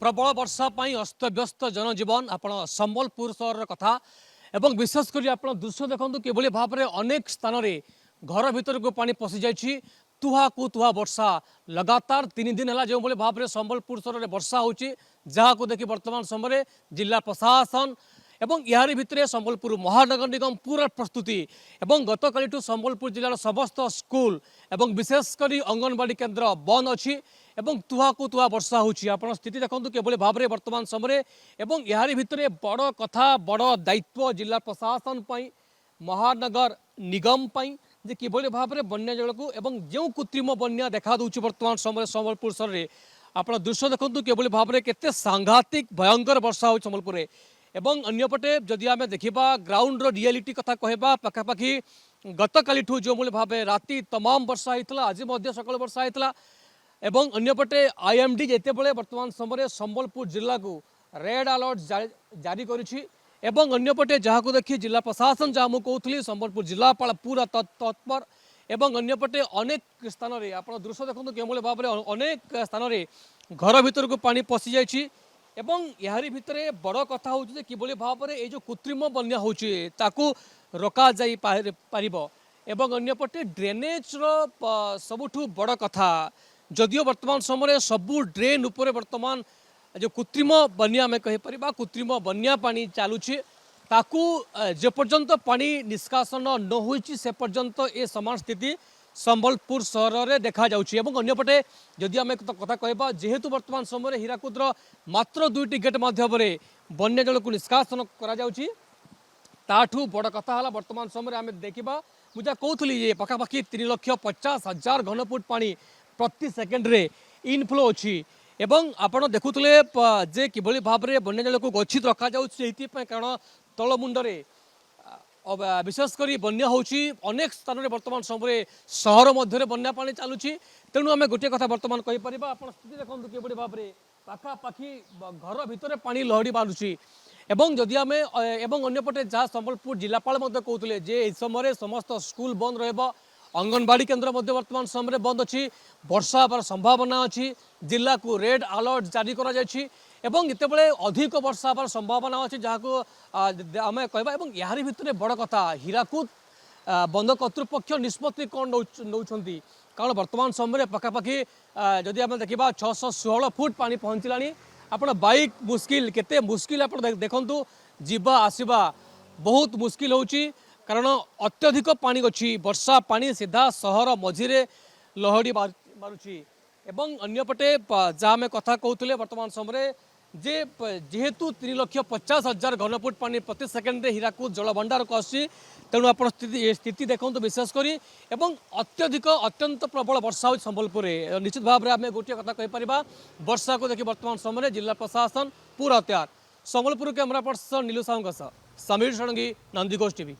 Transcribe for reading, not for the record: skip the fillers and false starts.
प्रबल वर्षा अस्तव्यस्त जनजीवन आप संबलपुर सहर कथा एवं विशेषकर आप दृश्य देखते किभली भाव में अनेक स्थान में घर भीतर को पानी पशि जाइए तुहा को तुहा वर्षा लगातार 3 दिन है जो भाव में संबलपुर सहर में वर्षा होची जहाँ को देखि वर्तमान समय जिला प्रशासन एवं यारी भितर संबलपुर महानगर निगम पूरा प्रस्तुति एवं गतकाली संबलपुर जिलार समस्त स्कूल एवं विशेषकर अंगनवाड़ी केन्द्र बंद अच्छी एवं तुहा को तुहा वर्षा होची आपण स्थिति देखंतु केवल भाव में वर्तमान समय एवं यारी भितर बड़ कथा बड़ दायित्व जिला प्रशासन पई महानगर निगम पई जे किभली भाव में बन्या जल को एवं जो कृत्रिम बन्या देखा दूची वर्तमान समय संबलपुर सहर में आपण दृश्य देखंतु केवल भाव में केते सांघातिक भयंकर वर्षा हो संबलपुर में एवं अन्यपटे जदि आम देखा ग्राउंड रियलिटी कथा कहबा पखापाखि गतकाली जो भाव राति तमाम वर्षा होता आज सकाल वर्षा होता एवं अन्यपटे आईएमडी जिते बड़े वर्तमान समय संबलपुर जिला को रेड अलर्ट जारी करुछि एवं अन्यपटे जहाँ को देखिए जिला प्रशासन जहाँ मुझे कहूली संबलपुर जिलापाल पूरा तत्पर एवं अन्यपटे अनेक स्थान में आप दृश्य देखते केवल भाव में अनेक स्थान में घर भीतर को पानी पशि जाइए एवं यारी भितर बड़ कथा हूँ किभली भाव में ये जो कृत्रिम बन्या होची ताकू रोका जाई पारिबो एवं अन्यपटे ड्रेनेज सबुठु बड़ कथा जदियो वर्तमान समय सबू ड्रेन उपर वर्तमान जो कृत्रिम बन्या आम कहीपर कृत्रिम बन्या पानी चलुची ताकू जे पर्यंत पानी निष्कासन न होइछि से पर्यंत ए समान स्थिति संबलपुर सहर में देखा जाउछि एवं अन्यपटे जदि आम कथा कहबा जेहेतु वर्तमान समय हीराकुदर मात्र 2टी गेट माध्यम बन्या जल को निष्कासन करा जाउछि ताठू बड़ कथा है वर्तमान समय आम देखा मुझे कहूली ये पखापाखि 3,50,000 घनफुट पानी प्रति सेकेंड रे इनफ्लो अच्छी एवं आपण देखुले जे किभली भाव में बन्या जल को गच्छित रखा जाउछि कारण तलमुंडरे विशेषकर बन्या होची अनेक स्थान में वर्तमान समय सहर मध्य बन्या पानी चलुची तेणु आम गोटे कथा वर्तमान कहीपर आप स्थिति देखते किभली भाव में पखापाखि घर भितर पानी लहड़ी मारुची एवं जदि आम एवं अन्यपटे जहाँ संबलपुर जिलापाल कहते जे इस समय समस्त स्कूल बंद रहिबा अंगनवाड़ी केन्द्र वर्तमान समय बंद अच्छी वर्षा हबार संभावना अच्छी जिला को रेड अलर्ट जारी करा जायछि एवं जितेबाला अधिक वर्षा हबार संभावना अच्छी जहाँ को आम कहबा एवं यारी भितर बड़ कथा हीराकुद बंद कर्तृपक्ष निष्पत्ति कौन नौछंती कारण वर्तमान समय पखापाखि जदि आम देखा 616 फुट पानी पहुँचला आपण बाइक मुस्किल केते मुस्किल आप देखु जीवा आसवा बहुत मुस्किल होची कारण अत्यधिक पानी अच्छी वर्षा पानी सीधा सहर मझीरे लहड़ी मारुची एवं अन्यपटे जहाँ आम कथा कहते वर्तमान समय जे जेहेतु 3,50,000 घनफुट पानी प्रति सेकेंड हीराकुद जल भंडार को आसी तेणु आप स्थिति देखो विशेषकर एवं अत्यधिक अत्यंत प्रबल वर्षा हो संबलपुर निश्चित भाव में आम गोटे कथा कहीपर वर्षा को देखिए वर्तमान समय जिला प्रशासन पूरा तैयार संबलपुर कैमरा पर्सन नीलू साहू समीर षडंगी नंदीघोष टीवी।